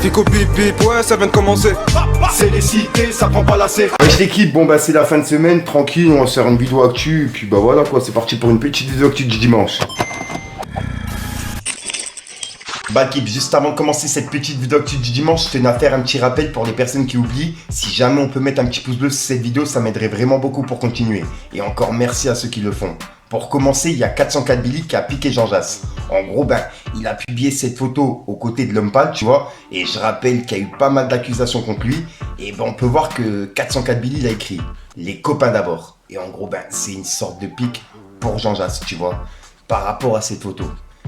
Fico bip bip, ouais ça vient de commencer. C'est les cités, ça prend pas la C. Wesh l'équipe, bon bah c'est la fin de semaine, tranquille, on va se faire une vidéo actu, et puis bah voilà quoi, c'est parti pour une petite vidéo actu du dimanche. Bah l'équipe, juste avant de commencer cette petite vidéo actu du dimanche, je tenais à faire un petit rappel pour les personnes qui oublient. Si jamais on peut mettre un petit pouce bleu sur cette vidéo, ça m'aiderait vraiment beaucoup pour continuer. Et encore merci à ceux qui le font. Pour commencer, il y a 404 Billy qui a piqué Jean Jass. En gros, ben, il a publié cette photo aux côtés de l'homme pâle, tu vois. Et je rappelle qu'il y a eu pas mal d'accusations contre lui. Et ben, on peut voir que 404 Billy l'a écrit. Les copains d'abord. Et en gros, ben, c'est une sorte de pique pour Jean Jass, tu vois. Par rapport à cette photo.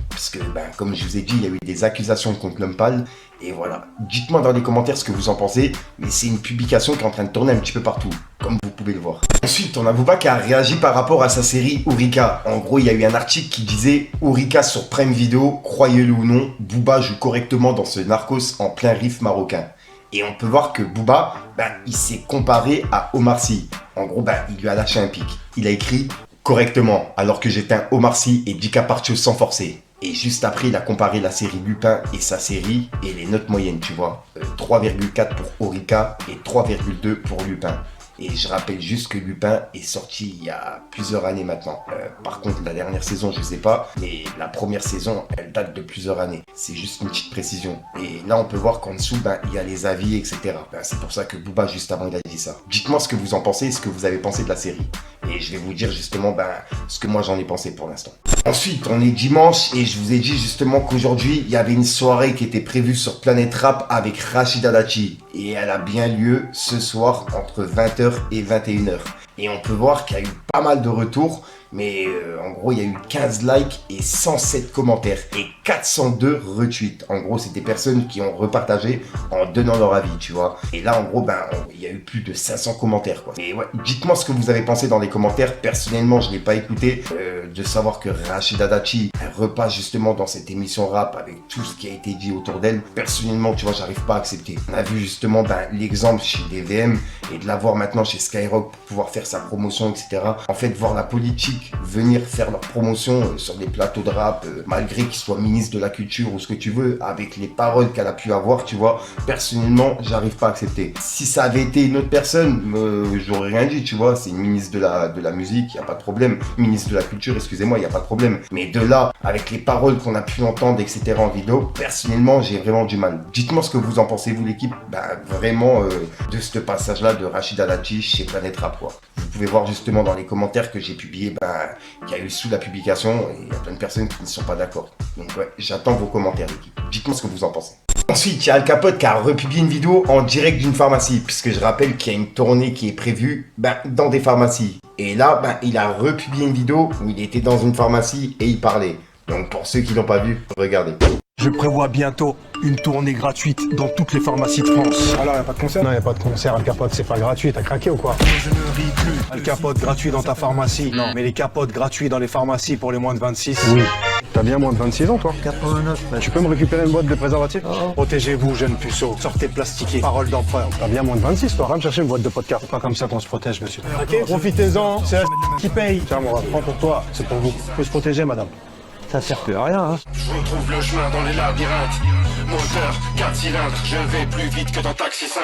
Parce que, ben, comme je vous ai dit, il y a eu des accusations contre l'homme pâle. Et voilà. Dites-moi dans les commentaires ce que vous en pensez. Mais c'est une publication qui est en train de tourner un petit peu partout. Comme vous pouvez le voir. Ensuite, on a Booba qui a réagi par rapport à sa série Ourika. En gros, il y a eu un article qui disait Ourika sur Prime Video, croyez-le ou non, Booba joue correctement dans ce Narcos en plein riff marocain. Et on peut voir que Booba, ben, il s'est comparé à Omar Sy. En gros, ben, il lui a lâché un pic. Il a écrit correctement, alors que j'étais un Omar Sy et Dika Partio sans forcer. Et juste après, il a comparé la série Lupin et sa série et les notes moyennes, tu vois. 3,4 pour Ourika et 3,2 pour Lupin. Et je rappelle juste que Lupin est sorti il y a plusieurs années maintenant. Par contre, la dernière saison, je sais pas. Mais la première saison, elle date de plusieurs années. C'est juste une petite précision. Et là, on peut voir qu'en dessous, ben, il y a les avis, etc. Ben, c'est pour ça que Booba, juste avant, il a dit ça. Dites-moi ce que vous en pensez, ce que vous avez pensé de la série. Et je vais vous dire justement ben, ce que moi j'en ai pensé pour l'instant. Ensuite, on est dimanche et je vous ai dit justement qu'aujourd'hui, il y avait une soirée qui était prévue sur Planète Rap avec Rachida Dati. Et elle a bien lieu ce soir entre 20h et 21h. Et on peut voir qu'il y a eu pas mal de retours. Mais en gros, il y a eu 15 likes et 107 commentaires et 402 retweets. En gros, c'est des personnes qui ont repartagé en donnant leur avis, tu vois. Et là, en gros, ben, il y a eu plus de 500 commentaires, quoi. Et ouais, dites-moi ce que vous avez pensé dans les commentaires. Personnellement, je ne l'ai pas écouté. De savoir que Rachida Dati repasse justement dans cette émission rap avec tout ce qui a été dit autour d'elle. Personnellement, tu vois, j'arrive pas à accepter. On a vu justement ben, l'exemple chez DVM et de la voir maintenant chez Skyrock pour pouvoir faire sa promotion, etc. En fait, voir la politique venir faire leur promotion sur des plateaux de rap, malgré qu'ils soient ministre de la culture ou ce que tu veux, avec les paroles qu'elle a pu avoir, tu vois, personnellement, j'arrive pas à accepter. Si ça avait été une autre personne, j'aurais rien dit, tu vois, c'est une ministre de la musique, y a pas de problème, ministre de la culture, excusez-moi, y a pas de problème. Mais de là, avec les paroles qu'on a pu entendre, etc. en vidéo, personnellement, j'ai vraiment du mal. Dites-moi ce que vous en pensez, vous, l'équipe, bah, vraiment, de ce passage-là de Rachida Dati chez Planète Rap, quoi. Vous pouvez voir justement dans les commentaires que j'ai publiés, qu'il y a eu sous la publication et il y a plein de personnes qui ne sont pas d'accord. Donc ouais, j'attends vos commentaires, l'équipe. Dites-moi ce que vous en pensez. Ensuite, il y a Al Capote qui a republié une vidéo en direct d'une pharmacie, puisque je rappelle qu'il y a une tournée qui est prévue dans des pharmacies. Et là, il a republié une vidéo où il était dans une pharmacie et il parlait. Donc pour ceux qui l'ont pas vu, regardez. Je prévois bientôt une tournée gratuite dans toutes les pharmacies de France. Alors, y a pas de concert? Non, y a pas de concert. Al Capote, c'est pas gratuit. T'as craqué ou quoi? Je ne ris plus. Al Capote gratuit dans ta pharmacie. Non. Mais les capotes gratuits dans les pharmacies pour les moins de 26. Oui. T'as bien moins de 26 ans, toi? 89. Tu peux me récupérer une boîte de préservatifs? Protégez-vous, jeunes puceaux. Sortez plastiqués. Parole d'empereur. T'as bien moins de 26, toi. Va me chercher une boîte de podcast. C'est pas comme ça qu'on se protège, monsieur. Ok, profitez-en. C'est la Qui paye? Tiens, mon prends pour toi. C'est pour vous. Faut se protéger, madame. Ça sert plus à rien, hein. Je retrouve le chemin dans les labyrinthes. Moteur, 4 cylindres, je vais plus vite que dans Taxi 5.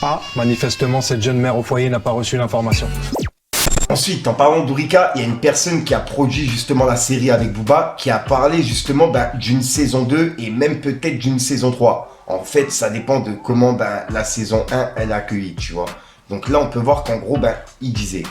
Ah, manifestement, cette jeune mère au foyer n'a pas reçu l'information. Ensuite, en parlant d'Ourika, il y a une personne qui a produit justement la série avec Booba, qui a parlé justement d'une saison 2 et même peut-être d'une saison 3. En fait, ça dépend de comment la saison 1 elle a accueilli, tu vois. Donc là, on peut voir qu'en gros, il disait...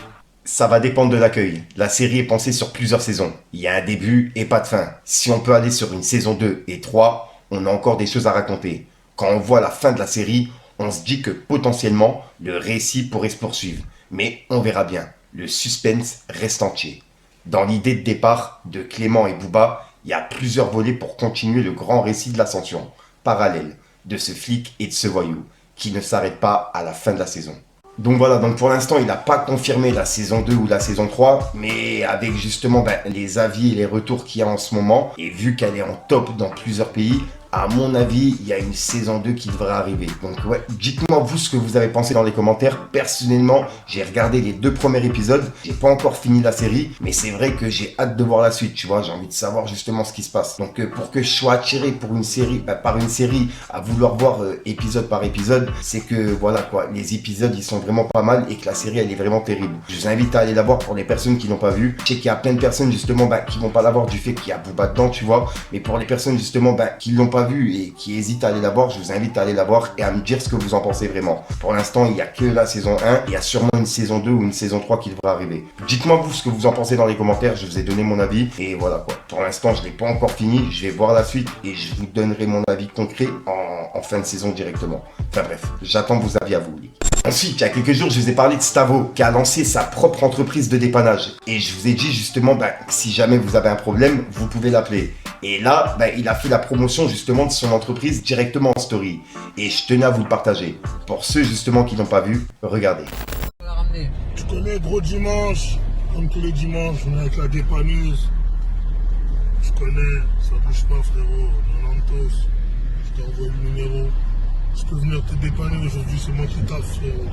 Ça va dépendre de l'accueil. La série est pensée sur plusieurs saisons. Il y a un début et pas de fin. Si on peut aller sur une saison 2 et 3, on a encore des choses à raconter. Quand on voit la fin de la série, on se dit que potentiellement, le récit pourrait se poursuivre. Mais on verra bien. Le suspense reste entier. Dans l'idée de départ de Clément et Booba, il y a plusieurs volets pour continuer le grand récit de l'ascension, parallèle, de ce flic et de ce voyou, qui ne s'arrête pas à la fin de la saison. Donc voilà, donc pour l'instant, il n'a pas confirmé la saison 2 ou la saison 3, mais avec justement les avis et les retours qu'il y a en ce moment, et vu qu'elle est en top dans plusieurs pays, à mon avis, il y a une saison 2 qui devrait arriver. Donc ouais, dites-moi vous ce que vous avez pensé dans les commentaires. Personnellement, j'ai regardé les 2 premiers épisodes. J'ai pas encore fini la série, mais c'est vrai que j'ai hâte de voir la suite, tu vois. J'ai envie de savoir justement ce qui se passe. Donc pour que je sois attiré pour une série, par une série, à vouloir voir épisode par épisode, c'est que voilà quoi, les épisodes ils sont vraiment pas mal et que la série elle est vraiment terrible. Je vous invite à aller la voir pour les personnes qui l'ont pas vue. Je sais qu'il y a plein de personnes justement qui vont pas la voir du fait qu'il y a Booba dedans, tu vois. Mais pour les personnes justement qui l'ont pas vue et qui hésitent à aller la voir, je vous invite à aller la voir et à me dire ce que vous en pensez vraiment. Pour l'instant, il y a que la saison 1, il y a sûrement une saison 2 ou une saison 3 qui devrait arriver. Dites-moi vous ce que vous en pensez dans les commentaires, je vous ai donné mon avis et voilà quoi. Pour l'instant, je l'ai pas encore fini, je vais voir la suite et je vous donnerai mon avis concret en fin de saison directement. Enfin bref, j'attends vos avis à vous. Ensuite, il y a quelques jours, je vous ai parlé de Stavo qui a lancé sa propre entreprise de dépannage. Et je vous ai dit justement que si jamais vous avez un problème, vous pouvez l'appeler. Et là, il a fait la promotion justement de son entreprise directement en story. Et je tenais à vous le partager. Pour ceux justement qui n'ont pas vu, regardez. Tu connais Gros Dimanche, comme tous les dimanches, on est avec la dépanneuse. Je connais, ça bouge pas frérot, Nantos. Je t'ai envoyé le numéro. Je peux venir te dépanner aujourd'hui, c'est moi qui taffe frérot.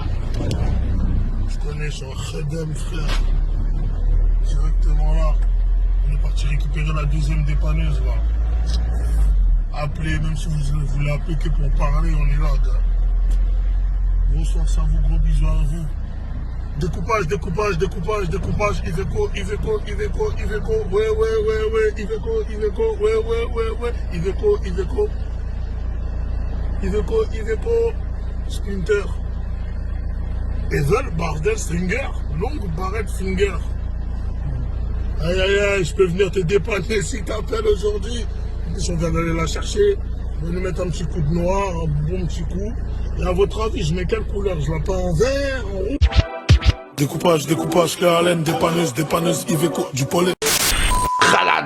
Je connais, je suis en Khedem frère. Directement là. On est parti récupérer la 2e dépanneuse là. Appelez, même si vous voulez appeler que pour parler, on est là gars. Gros force à vous, gros bisous à vous. Découpage, Iveco, ouais, Iveco, Splinter, Ezel, Bardel, Stringer, longue barrette Finger. Aïe, je peux venir te dépanner si t'appelles aujourd'hui. On vient d'aller la chercher, on va nous mettre un petit coup de noir, un bon petit coup. Et à votre avis, je mets quelle couleur? Je la peins en vert, en rouge? Découpage, clair à laine, dépanneuse, Iveco, du pollen.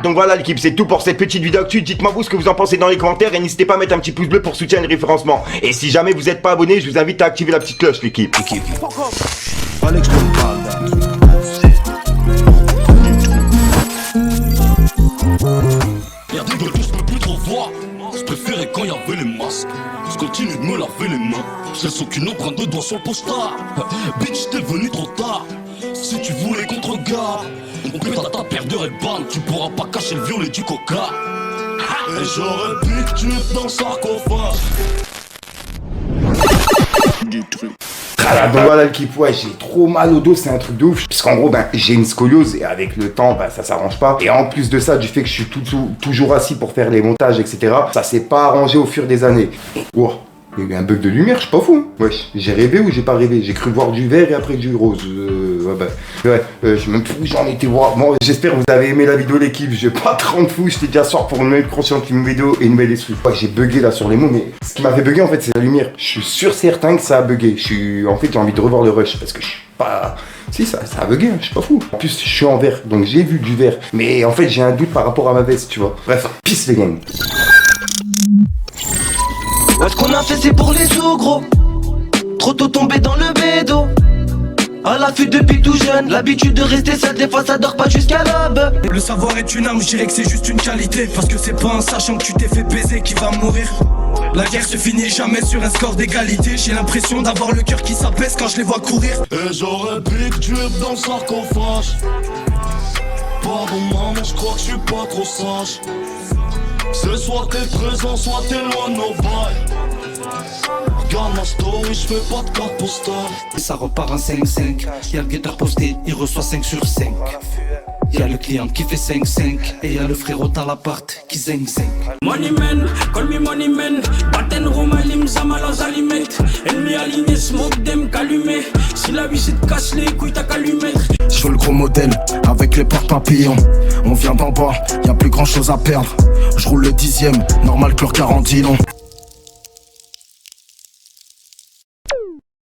Donc voilà l'équipe, c'est tout pour cette petite vidéo actu. Dites-moi vous ce que vous en pensez dans les commentaires et n'hésitez pas à mettre un petit pouce bleu pour soutenir le référencement. Et si jamais vous n'êtes pas abonné, je vous invite à activer la petite cloche l'équipe. Y'a des gueules que je peux plus trop voir. Je préférais quand y'avait les masques. Je continue de me laver les mains. Je laisse aucune empreinte de doigt sur le postard. Bitch, t'es venu trop tard. Si tu voulais qu'on te regarde, on pète à ta paire de Ray-Ban. Tu pourras pas cacher le violet du coca. Et j'aurais pu que tu te dans le sarcophage. Donc voilà l'équipe, ouais, j'ai trop mal au dos, c'est un truc de ouf. Puisqu'en gros, j'ai une scoliose et avec le temps, ça s'arrange pas. Et en plus de ça, du fait que je suis toujours assis pour faire les montages, etc., ça s'est pas arrangé au fur des années. Wow. Il y a eu un bug de lumière, je suis pas fou. Wesh, j'ai rêvé ou j'ai pas rêvé? J'ai cru voir du vert et après du rose. Je sais même plus où j'en étais voir. Bon, j'espère que vous avez aimé la vidéo l'équipe. Je vais pas te rendre fou, j'étais déjà soir pour une nouvelle conscience, une vidéo et une nouvelle esprit. Ouais, j'ai bugué là sur les mots, mais ce qui m'a fait bugger en fait, c'est la lumière. Je suis sûr certain que ça a bugué. En fait, j'ai envie de revoir le rush parce que je suis pas... Si, ça a bugué, je suis pas fou. En plus, je suis en vert, donc j'ai vu du vert. Mais en fait, j'ai un doute par rapport à ma veste, tu vois. Bref, peace les gangs. Ouais, ce qu'on a fait c'est pour les sous gros. Trop tôt tombé dans le bédo. À l'affût depuis tout jeune. L'habitude de rester seul, des fois ça dort pas jusqu'à l'aube. Le savoir est une arme, je dirais que c'est juste une qualité. Parce que c'est pas en sachant que tu t'es fait baiser qui va mourir. La guerre se finit jamais sur un score d'égalité. J'ai l'impression d'avoir le cœur qui s'apaise quand je les vois courir. Et j'aurais pu que tu es dans le sarcophage. Pardon maman, je crois que je suis pas trop sage. C'est soit t'es présent, soit t'es loin de nos bails. Regarde ma story, je fais pas de carte postale. Ça repart en 5-5. Y'a le guetteur posté, il reçoit 5 sur 5. Y'a le client qui fait 5-5. Et y'a le frérot dans l'appart qui zing-zing. Money man, call me money man. Batten Romalim, Zamalas aliment. Ennemi aligné, smoke dem calumé. Si la vie c'est de casse les couilles, t'as qu'à lui mettre. Je veux le gros modèle, avec les portes papillons. On vient d'en bas, y'a plus grand chose à perdre. Je roule le 10ème, normal que leur 40 long.